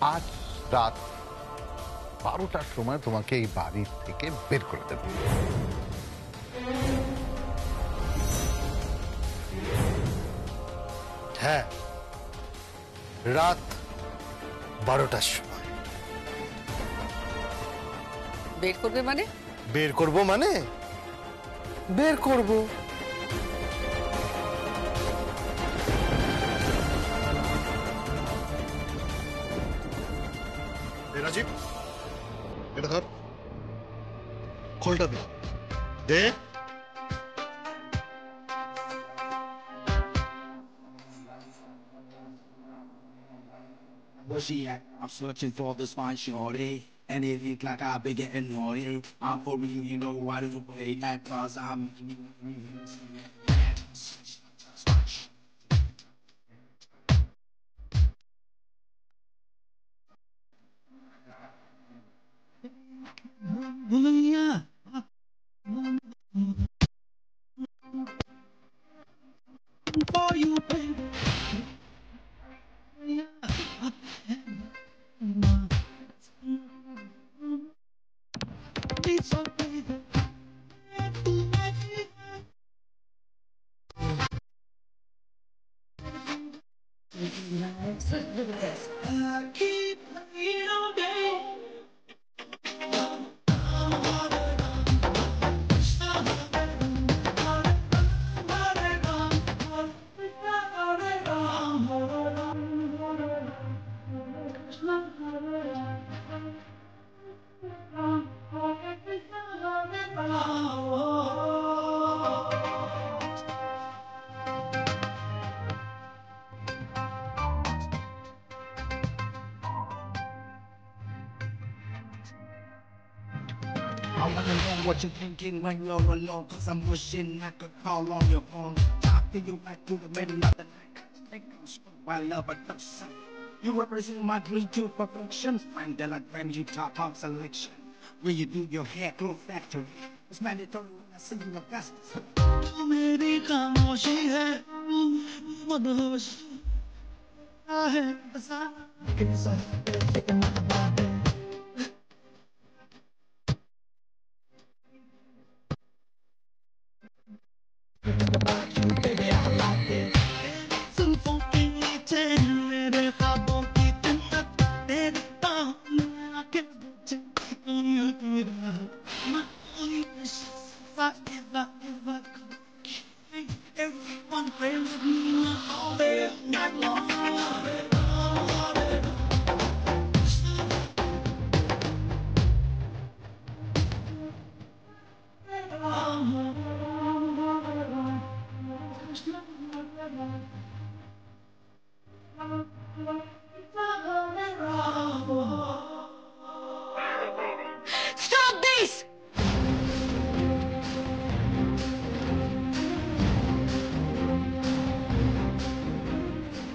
আজ রাত 12টার সময় তোমাকে এই বাড়ি থেকে বের করে দেব। হ্যাঁ, রাত 12টার সময়। বের করবে মানে? বের করব মানে বের করব। রাজীব, এটা ধর, খোলটা দে দে। Where she at? I'm searching for this fine shorty. And it look like I've been getting naughty. I'm for real, you know why do play that? Cause I'm... For you, baby. It's so baby. I keep playing all day. I wanna know what you're thinking when you're alone. Cause I'm wishing I could call on your phone. Talk to you right through the middle of the night. Think I'm struck by love at first sight. You represent my dream to perfection. Mandela brand you top of selection. When you do your hair glow factory. It's mandatory when I see your best. मेरी खामोशी है मदहोश है बसा के साथ Everyone prays me all day night long. Stop this!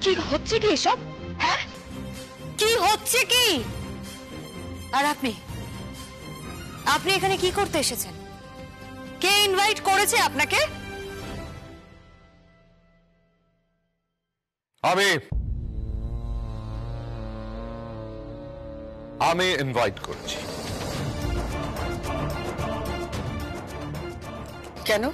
কি হচ্ছে কি এসব? হ্যাঁ, কি হচ্ছে কি? আর আপনি আপনি এখানে কি করতে এসেছেন? কে ইনভাইট করেছে আপনাকে? আমি ইনভাইট করছি। কেন?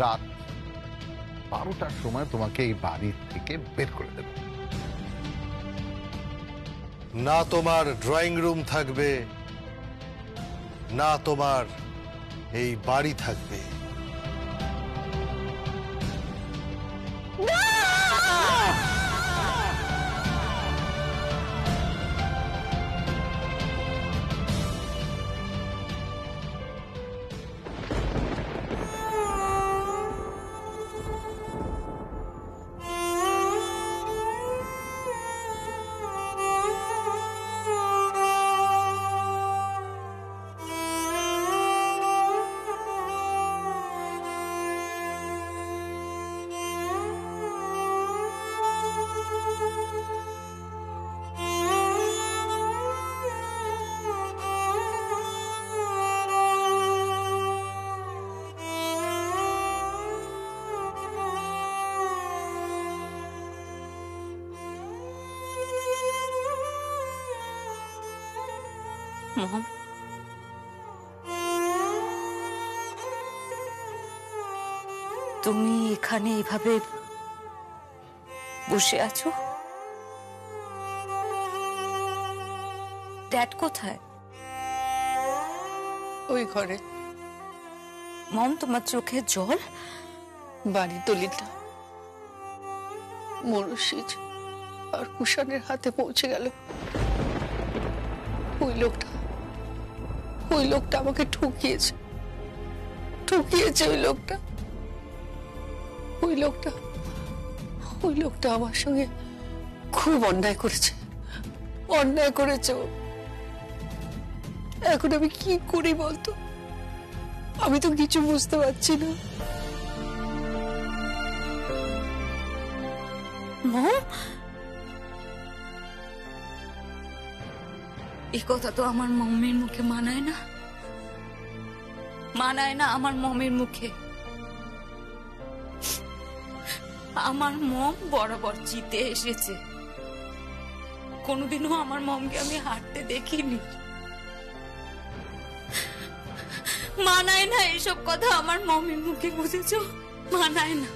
রাত 12টার সময় তোমাকে এই বাড়ি থেকে বের করে দেব। না তোমার ড্রয়িং রুম থাকবে, না তোমার এই বাড়ি থাকবে। মম, তুমি এখানে এভাবে বসে আছো? ড্যাড কোথায়? ওই ঘরে। মম, তোমার চোখে জল? বাড়ি দলিলটা মনুষ্যিজ আর কুষাণের হাতে পৌঁছে গেল। ওই লোকটা আমাকে ঠকিয়েছে। ওই লোকটা আমার সঙ্গে খুব অন্যায় করেছে ও। এখন আমি কি করি বলতো? আমি তো কিছু বুঝতে পারছি না। মম, এই কথা তো আমার মমের মুখে মানায় না আমার মমের মুখে। আমার মম বরাবর জিতে এসেছে, কোনোদিনও আমার মমকে আমি হারতে দেখিনি। মানায় না এসব কথা আমার মমের মুখে, বুঝেছো? মানায় না।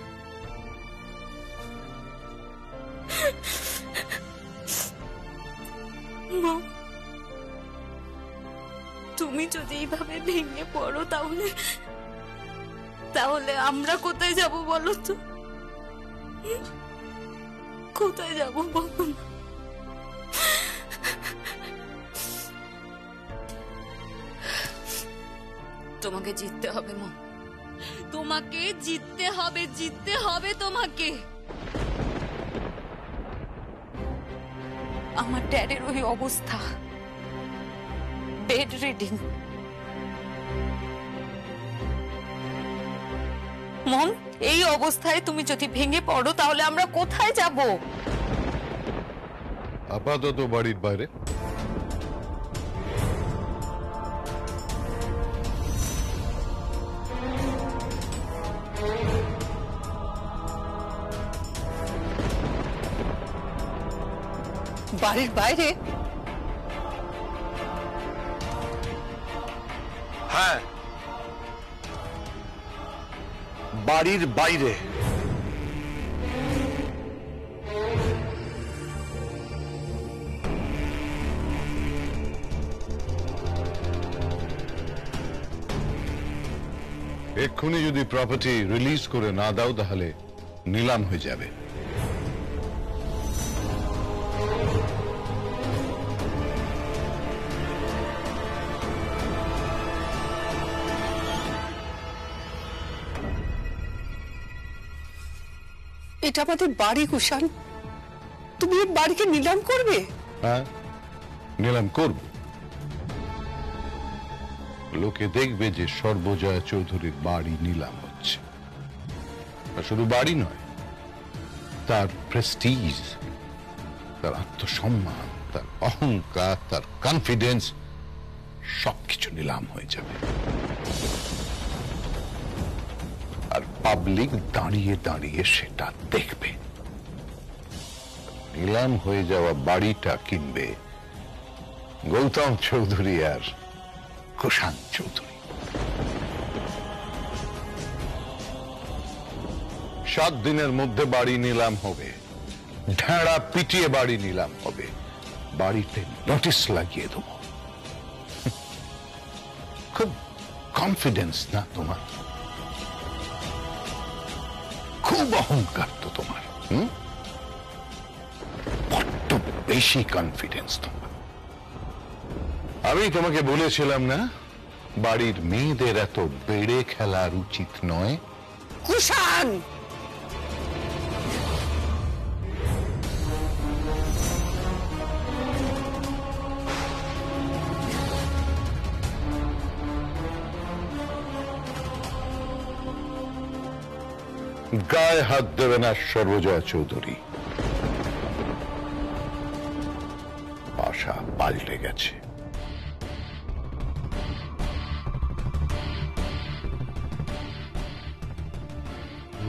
মম, তুমি যদি এইভাবে ভেঙে পড়ো তাহলে আমরা কোথায় যাব বলো তো? কোথায় যাব বলো না? তোমাকে জিততে হবে মম, তোমাকে জিততে হবে তোমাকে। আমার ড্যাডের ওই অবস্থা, বেড রিডিং। মম, এই অবস্থায় তুমি যদি ভেঙে পড়ো তাহলে আমরা কোথায় যাব? আপাতত বাড়ির বাইরে। বাড়ির বাইরে? হ্যাঁ, বাড়ির বাইরে। এক্ষুনি যদি প্রপার্টি রিলিজ করে না দাও তাহলে নিলাম হয়ে যাবে। এটা আমাদের বাড়ি কুষাণ, তুমি এই বাড়িকে নিলাম করবে? হ্যাঁ, নিলাম করব। লোকে দেখবে যে সর্বজয়া চৌধুরীর বাড়ি নিলাম হচ্ছে। আর শুধু বাড়ি নয়, তার প্রেস্টিজ, তার আত্মসম্মান, তার অহংকার, তার কনফিডেন্স সবকিছু নিলাম হয়ে যাবে। আর পাবলিক দাঁড়িয়ে দাঁড়িয়ে সেটা দেখবে। নিলাম হয়ে যাওয়া বাড়িটা কিনবে গৌতম চৌধুরী আর কুষাণ চৌধুরী। 7 দিনের মধ্যে বাড়ি নিলাম হবে, ঢেড়া পিটিয়ে বাড়ি নিলাম হবে, বাড়িতে নোটিশ লাগিয়ে দেবো। খুব কনফিডেন্স না তোমার? খুব অহংকার তো তোমার। বড্ড বেশি কনফিডেন্স তোমার। আমি তোমাকে বলেছিলাম না বাড়ির মেয়েদের এত বেড়ে খেলার উচিত নয়? কুষাণ, গায়ে হাত দেবে না সর্বজয়া চৌধুরী। আশা পাল্টে গেছে।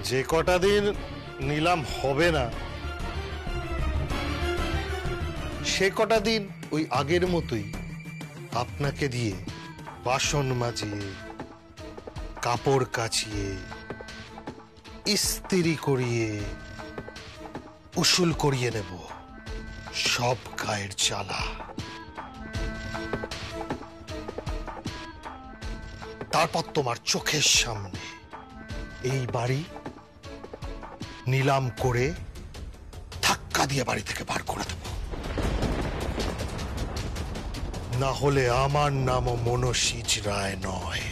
যে কটা দিন নিলাম হবে না, সে কটা দিন ওই আগের মতোই আপনাকে দিয়ে বাসন মাজিয়ে, কাপড় কাচিয়ে, ইস্ত্রি করিয়ে, উসুল করিয়ে নেব সব গায়ের জ্বালা। তারপর তোমার চোখের সামনে এই বাড়ি নিলাম করে ধাক্কা দিয়ে বাড়ি থেকে বার করে দেব। না হলে আমার নামও মনসিজ রায় নয়।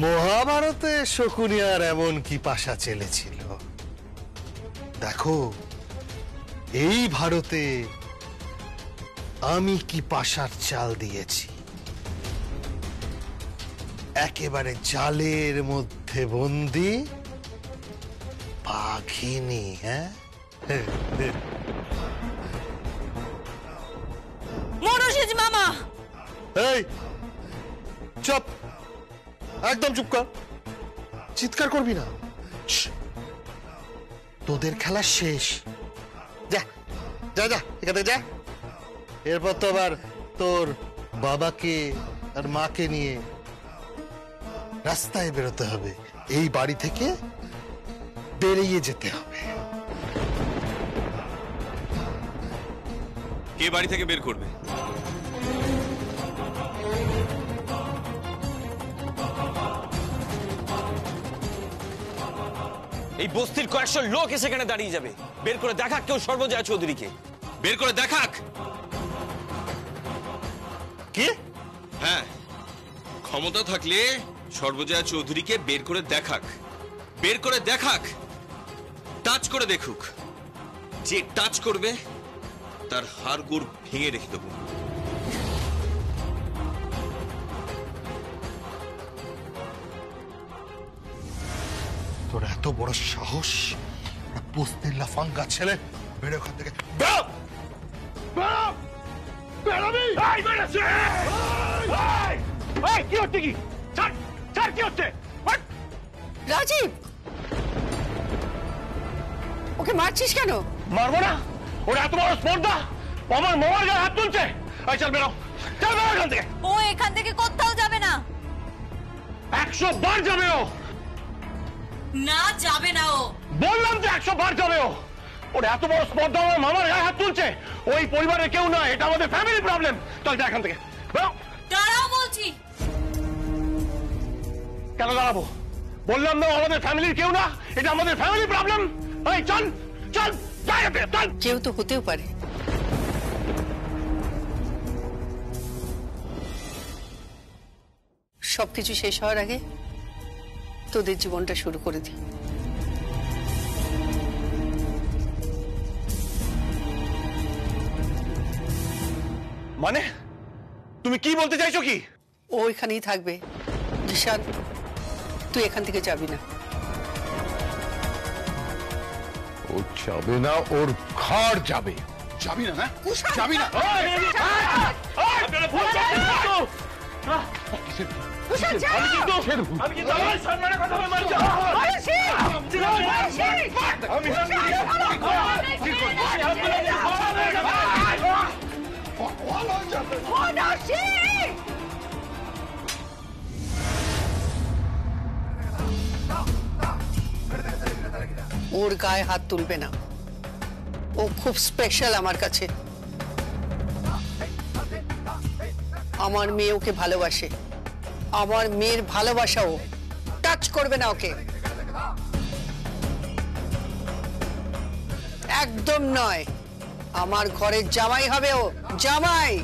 মহাভারতে শকুনিয়ার এমন কি পাশা চেলেছিল, দেখো এই ভারতে আমি কি পাশার চাল দিয়েছি। একেবারে জালের মধ্যে বন্দি বাঘিনী। হ্যাঁ, মনসিজ মামা, এই চুপ, একদম চুপ কর, চিৎকার করবি না। তোদের খেলা শেষ, যা যা যা এখান থেকে যা। এরপর তো আবার তোর বাবাকে আর মাকে নিয়ে রাস্তায় বেরোতে হবে, এই বাড়ি থেকে বেরিয়ে যেতে হবে। কে বাড়ি থেকে বের করবে? এই বস্তির কয়েকশো লোক সেখানে দাঁড়িয়ে যাবে। বের করে দেখাক কেউ সর্বজয়া চৌধুরীকে, বের করে দেখাক। কি? হ্যাঁ, ক্ষমতা থাকলে সর্বজয়া চৌধুরীকে বের করে দেখাক, বের করে দেখাক, টাচ করে দেখুক। যে টাচ করবে তার হাড়গোড় ভেঙে রেখে দেবো। তোর এত বড় সাহস, বস্তির লাফাঙ্গা ছেলে, বেরো ওখান থেকে। কি হচ্ছে? কি কি হচ্ছে? রাজীব, ওকে মারছিস কেন? মারবো না, ওরা এত বড় স্পর্ধা, আমার মোবাইল গায়ে হাত তুলছে। চল বেরো, চল বেরো এখান থেকে। ও এখান থেকে কোথাও যাবে না। 100 বার যাবে ও। না, যাবে না ও। বললাম যে 100 বার যাবে ও। ওরা এত বড় স্পর্ধা আমার মামার গায়ে হাত তুলছে। ওই পরিবারের কেউ নয়, এটা আমাদের ফ্যামিলি প্রবলেম। চল যা এখান থেকে, বেরো। দাঁড়াও বলছি। কেন দাঁড়াবো? বললাম না আমাদের ফ্যামিলির কেউ না, এটা আমাদের ফ্যামিলি প্রবলেম। এই চল চল, চল। কেউ তো হতেও পারে। সবকিছু শেষ হওয়ার আগে তোদের জীবনটা শুরু করে দি। মানে তুমি কি বলতে চাইছো? কি? ও এখানেই থাকবে। জিশান, তুই এখান থেকে যাবি না। ও যাবে না, ওর ঘর যাবে। যাবি না? না যাবি না? আমি কিন্তু আমার সম্মানের কথা বলছি। ওর গায়ে হাত তুলবে না। ও খুব স্পেশাল আমার কাছে। আমার মেয়ে ওকে ভালোবাসে, আমার মেয়ের ভালোবাসা ও টাচ করবে না ওকে, একদম নয়। আমার ঘরের জামাই হবে ও, জামাই।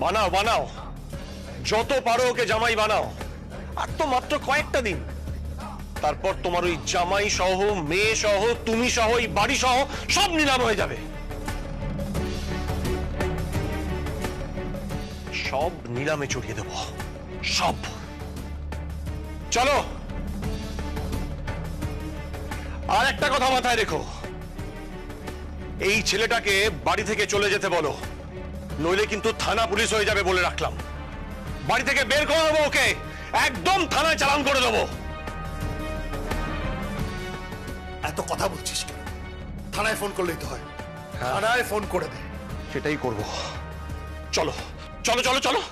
বানাও বানাও, যত পারো ওকে জামাই বানাও। আর তো মাত্র কয়েকটা দিন, তারপর তোমার ওই জামাই সহ, মেয়ে সহ, তুমি সহ, এই বাড়ি সহ সব নিলাম হয়ে যাবে। সব নিলামে চড়িয়ে দেব, সব। চলো। আর একটা কথা মাথায় রেখো, এই ছেলেটাকে বাড়ি থেকে চলে যেতে বলো, নইলে কিন্তু থানা পুলিশ হয়ে যাবে বলে রাখলাম। বাড়ি থেকে বের করে দেবো ওকে, একদম থানায় চালান করে দেবো। এত কথা বলছিস কেন? থানায় ফোন করলেই তো হয়। থানায় ফোন করে দে। সেটাই করব। চলো চলো চলো চলো।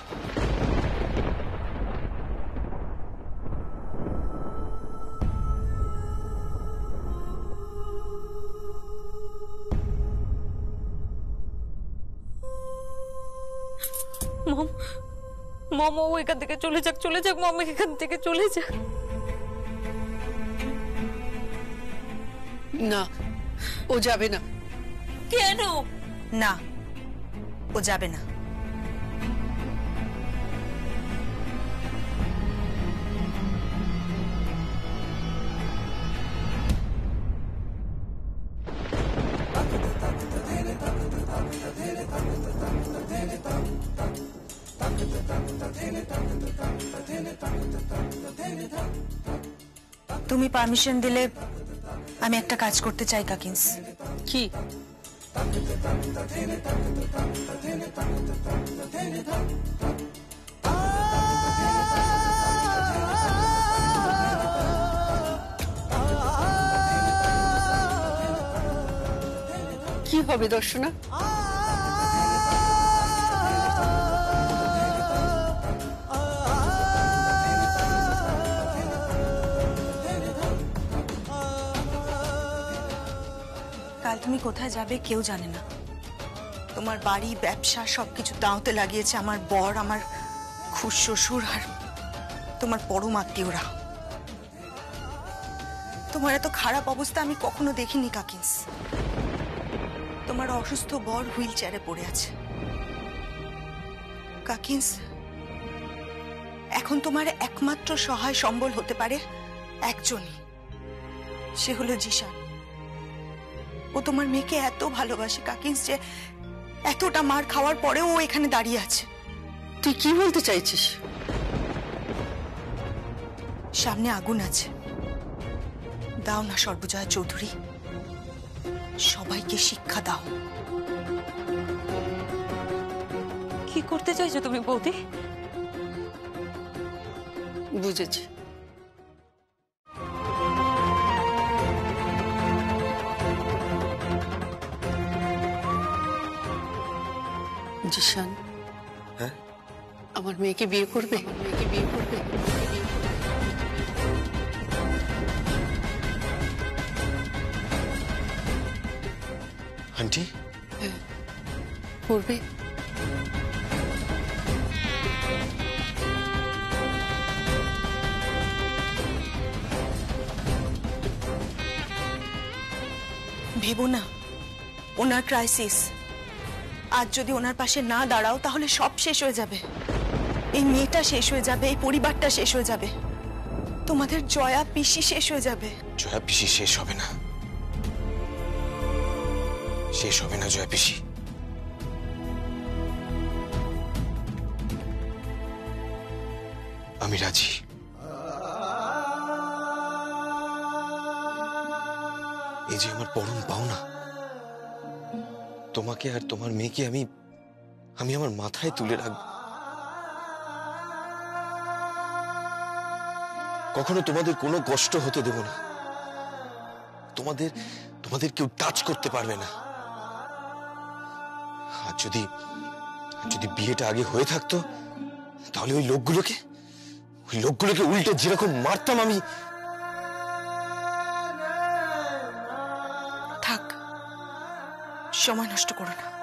মম মম ও এখান থেকে চলে যাক, চলে যাক, মম এখান থেকে চলে যাক। না, ও যাবে না। কেন? না, ও যাবে না। তুমি পারমিশন দিলে আমি একটা কাজ করতে চাই কাকিন্স। কি? কি হবে দর্শনা? কাল তুমি কোথায় যাবে কেউ জানে না। তোমার বাড়ি, ব্যবসা সবকিছু দাঁওতে লাগিয়েছে আমার বর, আমার খুড়শ্বশুর আর তোমার পরম আত্মীয়রা। তোমার এত খারাপ অবস্থা আমি কখনো দেখিনি কাকিন্স। তোমার অসুস্থ বর হুইল চেয়ারে পড়ে আছে। কাকিন্স, এখন তোমার একমাত্র সহায় সম্বল হতে পারে একজনই, সে হলো জিশান। ও তোমার মেয়েকে এত ভালোবাসে কাকিন্স যে এতটা মার খাওয়ার পরেও ও এখানে দাঁড়িয়ে আছে। তুই কি বলতে চাইছিস? সামনে আগুন আছে, দাও না সর্বজয়া চৌধুরী, সবাইকে শিক্ষা দাও। কি করতে চাইছো তুমি বৌদি? বুঝেছি। জিশান, হ্যাঁ? আমার মেয়েকে বিয়ে করবে? মেয়েকে বিয়ে করবে? আন্টি, হ্যাঁ, করবে। ভেবো না, ওনার ক্রাইসিস। আজ যদি ওনার পাশে না দাঁড়াও তাহলে সব শেষ হয়ে যাবে। এই মেয়েটা শেষ হয়ে যাবে, এই পরিবারটা শেষ হয়ে যাবে, তোমাদের জয়া পিসি শেষ হয়ে যাবে। জয়া পিসি শেষ হবে না, শেষ হবে না জয়া পিসি। আমি রাজি। এই যে আমার পরম পাওনা, তোমাকে আর তোমার মেয়েকে আমি আমি আমার মাথায় তুলে রাখবো। কখনো তোমাদের কোনো কষ্ট হতে দেব না। তোমাদের তোমাদের কেউ টাচ করতে পারবে না। আর যদি যদি বিয়েটা আগে হয়ে থাকতো তাহলে ওই লোকগুলোকে উল্টে যেরকম মারতাম আমি। থাক, সময় নষ্ট করো না।